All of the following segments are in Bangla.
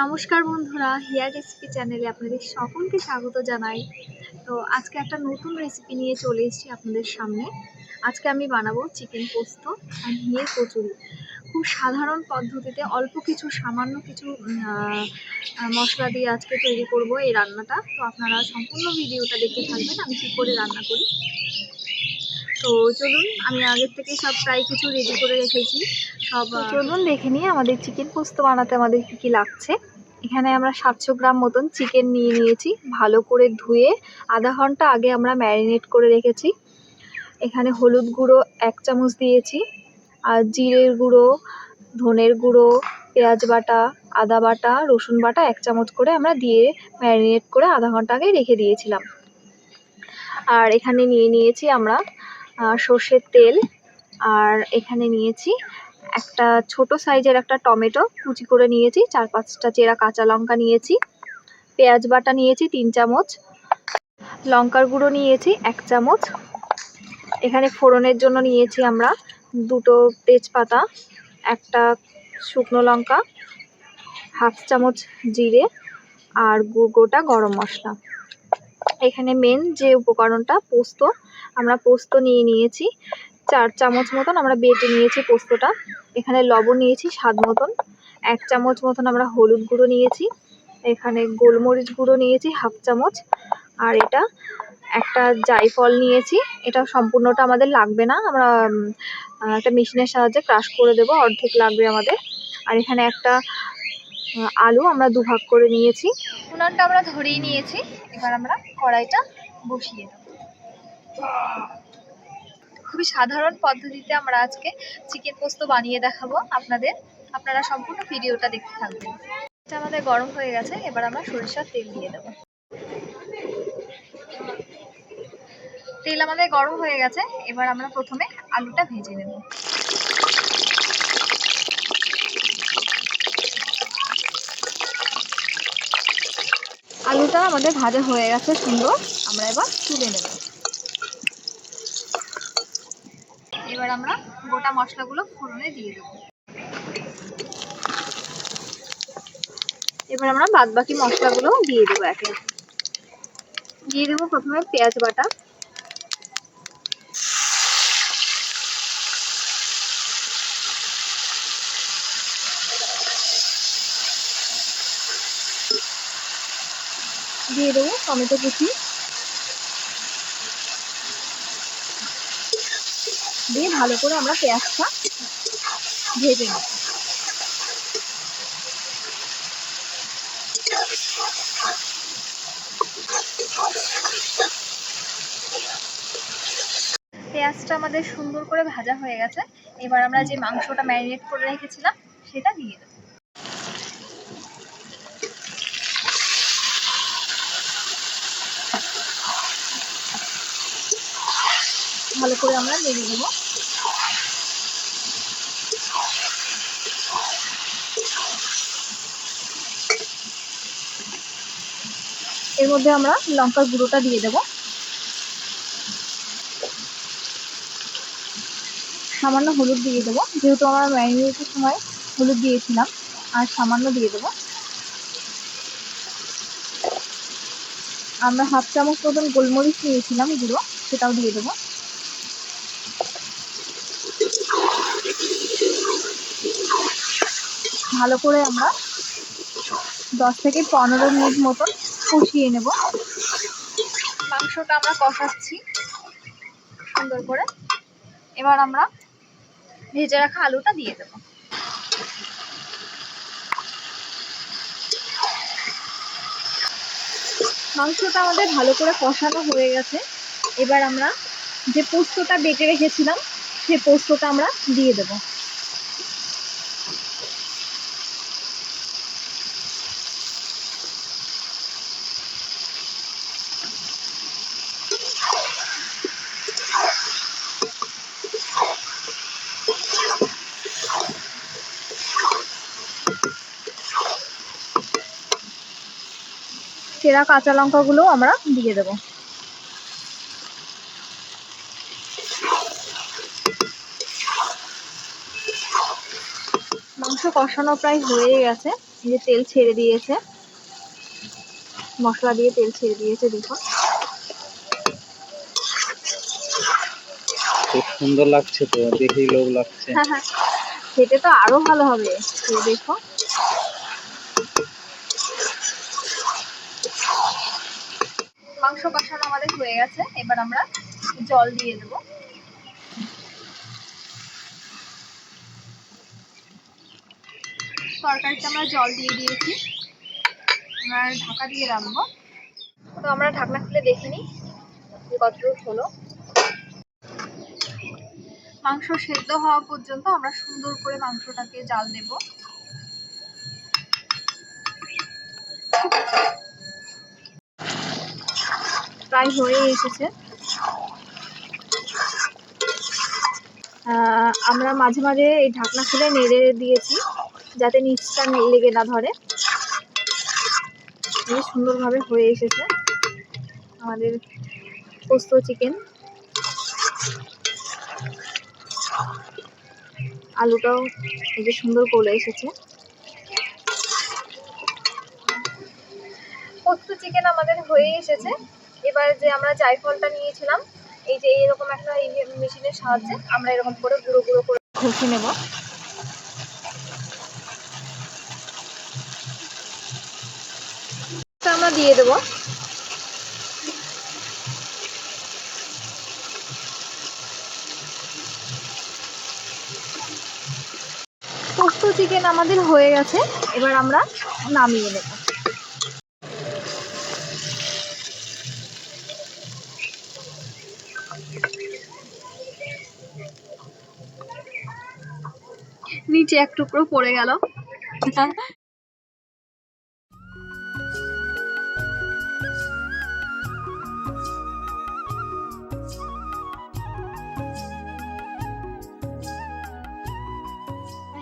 নমস্কার বন্ধুরা, হিয়া রেসিপি চ্যানেলে আপনাদের সকলকে স্বাগত জানাই। তো আজকে একটা নতুন রেসিপি নিয়ে চলে এসেছি আপনাদের সামনে। আজকে আমি বানাবো চিকেন পোস্ত আর ঘিয়ের কচুরি। খুব সাধারণ পদ্ধতিতে অল্প কিছু সামান্য কিছু মশলা দিয়ে আজকে তৈরি করব এই রান্নাটা। তো আপনারা সম্পূর্ণ ভিডিওটা দেখতে থাকবেন আমি কী করে রান্না করি। তো চলুন, আমি আগের থেকে সব প্রায় কিছু রেডি করে রেখেছি। চলুন দেখে নিয়ে আমাদের চিকেন পোস্ত বানাতে আমাদের কী কী লাগছে। এখানে আমরা 700 গ্রাম মতন চিকেন নিয়ে নিয়েছি, ভালো করে ধুয়ে আধা ঘন্টা আগে আমরা ম্যারিনেট করে রেখেছি। এখানে হলুদ গুঁড়ো 1 চামচ দিয়েছি, আর জিরের গুঁড়ো, ধনের গুঁড়ো, পেঁয়াজ বাটা, আদা বাটা, রসুন বাটা 1 চামচ করে আমরা দিয়ে ম্যারিনেট করে আধা ঘন্টা আগে রেখে দিয়েছিলাম। আর এখানে নিয়ে নিয়েছি আমরা সর্ষের তেল, আর এখানে নিয়েছি একটা ছোট সাইজের একটা টমেটো কুচি করে নিয়েছি, 4-5টা চেরা কাঁচা লঙ্কা নিয়েছি, পেঁয়াজ বাটা নিয়েছি 3 চামচ, লঙ্কার গুঁড়ো নিয়েছি 1 চামচ। এখানে ফোড়নের জন্য নিয়েছি আমরা 2টো তেজপাতা, একটা শুকনো লঙ্কা, হাফ চামচ জিরে আর গোটা গরম মশলা। এখানে মেন যে উপকরণটা পোস্ত, আমরা পোস্ত নিয়ে নিয়েছি 4 চামচ মতন, আমরা বেটে নিয়েছি পোস্তটা। এখানে লবণ নিয়েছি স্বাদ মতন, 1 চামচ মতন আমরা হলুদ গুঁড়ো নিয়েছি, এখানে গোলমরিচ গুঁড়ো নিয়েছি হাফ চামচ, আর এটা একটা জায়ফল নিয়েছি। এটা সম্পূর্ণটা আমাদের লাগবে না, আমরা একটা মেশিনের সাহায্যে ক্রাশ করে দেব, অর্ধেক লাগবে আমাদের। আর এখানে একটা আলু আমরা দুভাগ করে নিয়েছি। উনানটা আমরা ধরিয়ে নিয়েছি, এবার আমরা কড়াইটা বসিয়ে দেব। খুবই সাধারণ পদ্ধতিতে আমরা আজকে চিকেন পোস্ত বানিয়ে দেখাবো আপনাদের, আপনারা সম্পূর্ণ ভিডিওটা দেখতে থাকবেন। এটা আমাদের গরম হয়ে গেছে, এবার আমরা সরিষার তেল দিয়ে দেব। তেল আমাদের গরম হয়ে গেছে, এবার আমরা প্রথমে আলুটা ভেজে নেব। আলুটা আমাদের ভাজা হয়ে গেছে সুন্দর, আমরা এবার তুলে নেব। এবার আমরা গোটা মশলাগুলো ফোড়নে দিয়ে দেব। এবার আমরা বাদবাকি মশলাগুলো দিয়ে দেবো একে একে। দিয়ে দেবো প্রথমে পেঁয়াজ বাটা, দিয়ে দেবো টমেটো কুচি, দিয়ে ভালো করে আমরা পেঁয়াজটা ভেজে নেব। পেঁয়াজটা আমাদের সুন্দর করে ভাজা হয়ে গেছে, এবার আমরা যে মাংসটা ম্যারিনেট করে রেখেছিলাম সেটা দিয়ে দেব। ভালো করে আমরা নেড়ে দেবো। এর মধ্যে আমরা লঙ্কার গুঁড়োটা দিয়ে দেব, সামান্য হলুদ দিয়ে দেবো, যেহেতু আমরা ম্যারিনেটের সময় হলুদ দিয়েছিলাম, আর সামান্য দিয়ে দেবো। আমরা হাফ চামচ মতন গোলমরিচ নিয়েছিলাম গুঁড়ো, সেটাও দিয়ে দেবো। ভালো করে আমরা 10 থেকে 15 মিনিট মতন কষিয়ে নেব। মাংসটা আমরা কষাচ্ছি সুন্দর করে, এবার আমরা ভেজে রাখা আলুটা দিয়ে দেব। মাংসটা আমাদের ভালো করে কষানো হয়ে গেছে, এবার আমরা যে পোস্তটা বেটে রেখেছিলাম সেই পোস্তটা আমরা দিয়ে দেব। চেরা কাঁচা লঙ্কাগুলো আমরা দিয়ে দেব। মাংস কষানো প্রায় হয়ে গেছে, এই যে তেল ছেড়ে দিয়েছে, মশলা দিয়ে তেল ছেড়ে দিয়েছে দেখুন। খুব সুন্দর লাগছে তো, দেখেই লোভ লাগছে। খেতে তো আরো ভালো হবে। তো দেখো মাংস কষানো আমাদের হয়ে গেছে, এবার আমরা জল দিয়ে দেবো। তরকারিতে আমরা জল দিয়ে দিয়েছি, আমরা ঢাকা দিয়ে রাখবো। তো আমরা ঢাকনা খুলে দেখে নিই যে কতটুকু হলো। মাংস সেদ্ধ হওয়া পর্যন্ত আমরা সুন্দর করে মাংসটাকে জাল দেব। প্রায় হয়ে এসেছে। আমরা মাঝে মাঝে এই ঢাকনা খুলে নেড়ে দিয়েছি যাতে নিচটা লেগে না ধরে। সুন্দরভাবে হয়ে এসেছে আমাদের পোস্ত চিকেন। আলুটাও এই যে সুন্দর গলে এসেছে। পোস্ত চিকেন আমাদের হয়ে এসেছে। এবার যে আমরা জায়ফলটা নিয়েছিলাম, এই যে এরকম একটা মেশিনের সাহায্যে আমরা এরকম করে গুঁড়ো গুঁড়ো করে ঘষে নেব। আমরা দিয়ে দেব। পোস্ত চিকেন আমাদের হয়ে গেছে, এবার আমরা নামিয়ে নেব। নিচে এক টুকরো পড়ে গেল।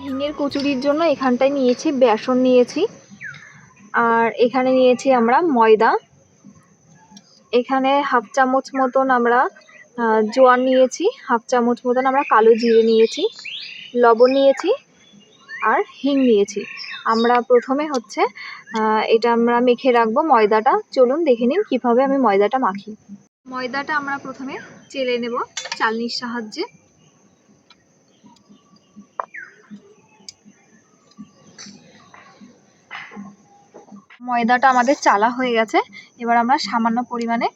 হিঙের কচুরির জন্য এখানটায় নিয়েছি বেসন নিয়েছি, আর এখানে নিয়েছি আমরা ময়দা, এখানে হাফ চামচ মতন আমরা জোয়ান নিয়েছি, হাফ চামচ মতন আমরা কালো জিরে নিয়েছি, লবণ নিয়েছি আর হিং নিয়েছি। আমরা প্রথমে হচ্ছে এটা আমরা মেখে রাখবো ময়দাটা। চলুন দেখে নিন কিভাবে আমি ময়দাটা মাখি। ময়দাটা আমরা প্রথমে চেলে নেব চালনির সাহায্যে। ময়দাটা আমাদের চালা হয়ে গেছে, এবার আমরা সামান্য পরিমাণে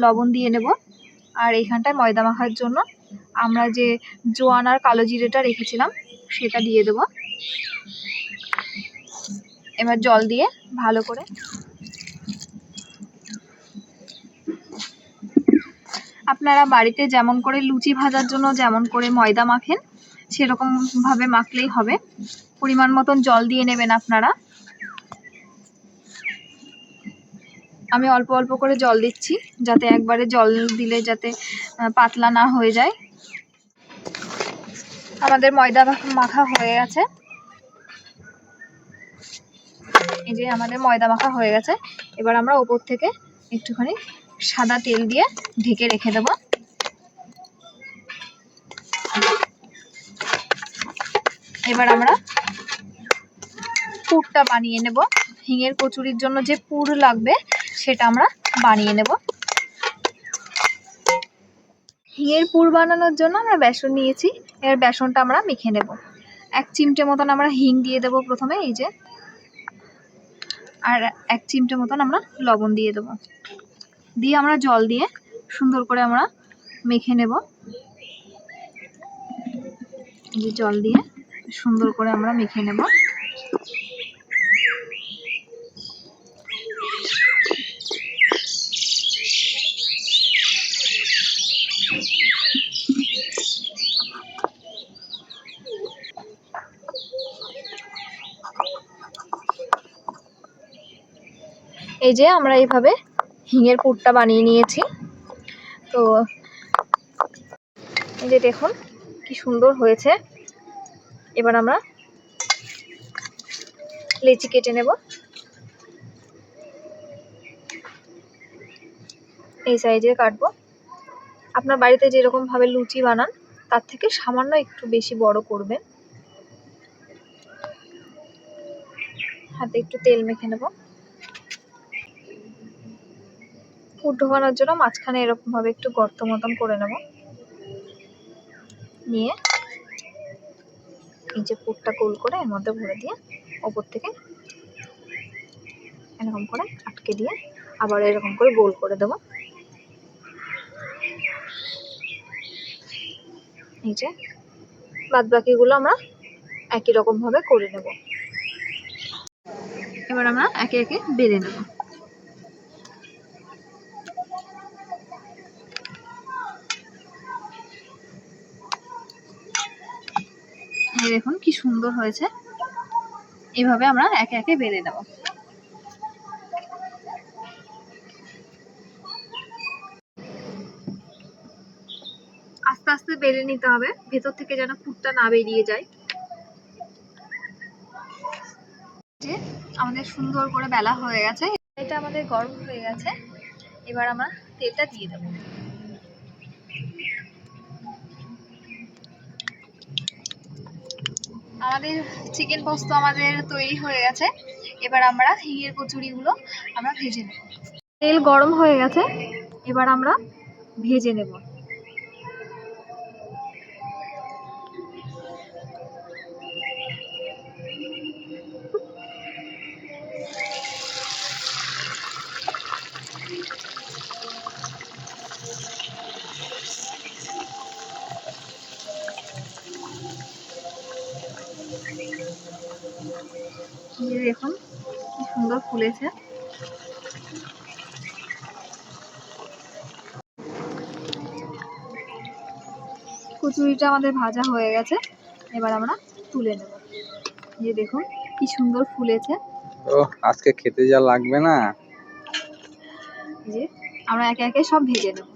লবণ দিয়ে নেব। আর এইখানটায় ময়দা মাখার জন্য আমরা যে জোয়ান আর কালো জিরেটা রেখেছিলাম সেটা দিয়ে দেব। এবার জল দিয়ে ভালো করে আপনারা বাড়িতে যেমন করে লুচি ভাজার জন্য যেমন করে ময়দা মাখেন সেরকম ভাবে মাখলেই হবে। পরিমাণ মতন জল দিয়ে নেবেন আপনারা। আমি অল্প অল্প করে জল দিচ্ছি যাতে একবারে জল দিলে যাতে পাতলা না হয়ে যায়। আমাদের ময়দা মাখা হয়ে গেছে, এই যে আমাদের ময়দা মাখা হয়ে গেছে। এবার আমরা ওপর থেকে একটুখানি সাদা তেল দিয়ে ঢেকে রেখে দেব। এবার আমরা পুরটা বানিয়ে নেব। হিঙের কচুরির জন্য যে পুর লাগবে সেটা আমরা বানিয়ে নেব। হিঙের পুর বানানোর জন্য আমরা বেসন নিয়েছি, এবার বেসনটা আমরা মেখে নেব। 1 চিমটে মতন আমরা হিং দিয়ে দেব প্রথমে, এই যে, আর 1 চিমটে মতন আমরা লবণ দিয়ে দেব। দিয়ে আমরা জল দিয়ে সুন্দর করে আমরা মেখে নেব। এই যে জল দিয়ে সুন্দর করে আমরা মেখে নেব। এই যে আমরা এইভাবে হিঙের পুরটা বানিয়ে নিয়েছি। তো এই যে দেখুন কি সুন্দর হয়েছে। এবার আমরা লেচি কেটে নেব। এই সাইজে কাটবো। আপনার বাড়িতে যেরকম ভাবে লুচি বানান তার থেকে সামান্য একটু বেশি বড় করবেন। হাতে একটু তেল মেখে নেব। পুর ঢোকানোর জন্য মাঝখানে এরকম ভাবে একটু গর্ত মতন করে নেব। নিয়ে এই যে পুরটা গোল করে এর মধ্যে ভরে দিয়ে ওপর থেকে এরকম করে আটকে দিয়ে আবার এরকম করে গোল করে দেব। এই যে বাদ বাকিগুলো আমরা একই রকম ভাবে করে নেব। এবার আমরা একে একে বেলে নেব। এই দেখুন কি সুন্দর হয়েছে। এইভাবে আমরা একে একে বেলে নেব। আস্তে আস্তে বেলে নিতে হবে, ভেতর থেকে যেন পুরটা না বেরিয়ে যায়। যে আমাদের সুন্দর করে বেলা হয়ে গেছে, এটা আমাদের গরম হয়ে গেছে। এবার আমরা তেলটা দিয়ে দেব। আমাদের চিকেন পোস্ত আমাদের তৈরি হয়ে গেছে। এবার আমরা হিঙের কচুরিগুলো আমরা ভেজে নেব। তেল গরম হয়ে গেছে, এবার আমরা ভেজে নেব। দেখুন কি সুন্দর ফুলেছে। কচুরিটা আমাদের ভাজা হয়ে গেছে, এবার আমরা তুলে নেব। এই দেখুন কি সুন্দর ফুলেছে। ও আজকে খেতে যা লাগবে না। যে আমরা একে একে সব ভেজে নেব।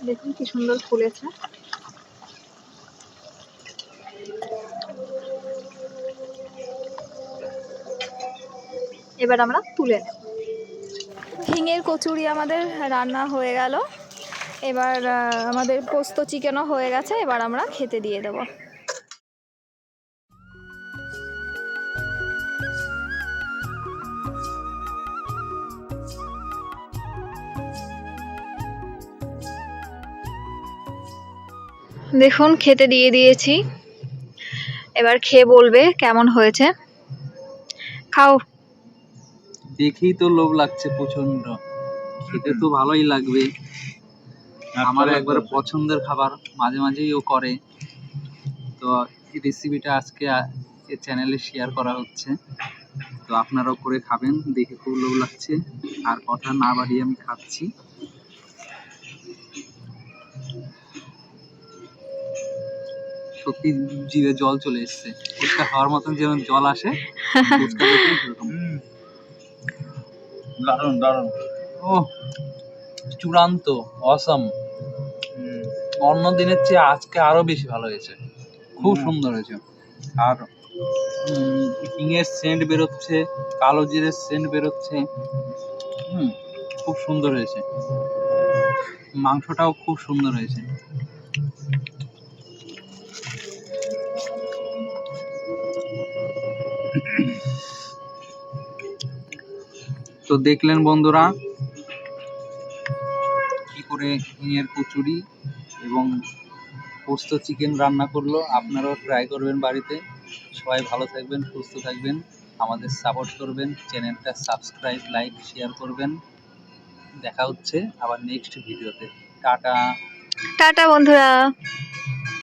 দেখুন কি সুন্দর ফুলেছে। এবার আমরা তুলে নেব। হিঙের কচুরি আমাদের রান্না হয়ে গেল। এবার আমাদের পোস্ত চিকেনও হয়ে গেছে, এবার আমরা খেতে দিয়ে দেব। দেখুন খেতে দিয়ে দিয়েছি, এবার খেয়ে বলবে কেমন হয়েছে। খাও। দেখেই তো লোভ লাগছে প্রচন্ড, খেতে তো ভালোই লাগবে। আমার একবার পছন্দের খাবার, মাঝে মাঝেই ও করে। তো এই রেসিপিটা আজকে এই চ্যানেলে শেয়ার করা হচ্ছে, তো আপনারাও করে খাবেন। দেখে খুব লোভ লাগছে, আর কথা না বাড়িয়ে আমি খাচ্ছি। সত্যি জিভে জল চলে এসছে, ফুচকা খাওয়ার মতন যেমন জল আসে, ফুচকা দেখলেই সেরকম। দারুণ দারুণ, ও চূড়ান্ত অসাম। অন্য দিনের চেয়ে আজকে আরো বেশি ভালো হয়েছে, খুব সুন্দর হয়েছে। আর হিঙের সেন্ট বেরোচ্ছে, কালো জিরের সেন্ট বেরোচ্ছে। খুব সুন্দর হয়েছে, মাংসটাও খুব সুন্দর হয়েছে। তো দেখলেন বন্ধুরা কি করে হিঙের কচুরি এবং পোস্ত চিকেন রান্না করলো। আপনারাও ট্রাই করবেন বাড়িতে। সবাই ভালো থাকবেন, সুস্থ থাকবেন, আমাদের সাপোর্ট করবেন, চ্যানেলটা সাবস্ক্রাইব, লাইক, শেয়ার করবেন। দেখা হচ্ছে আবার নেক্সট ভিডিওতে। টাটা টাটা বন্ধুরা।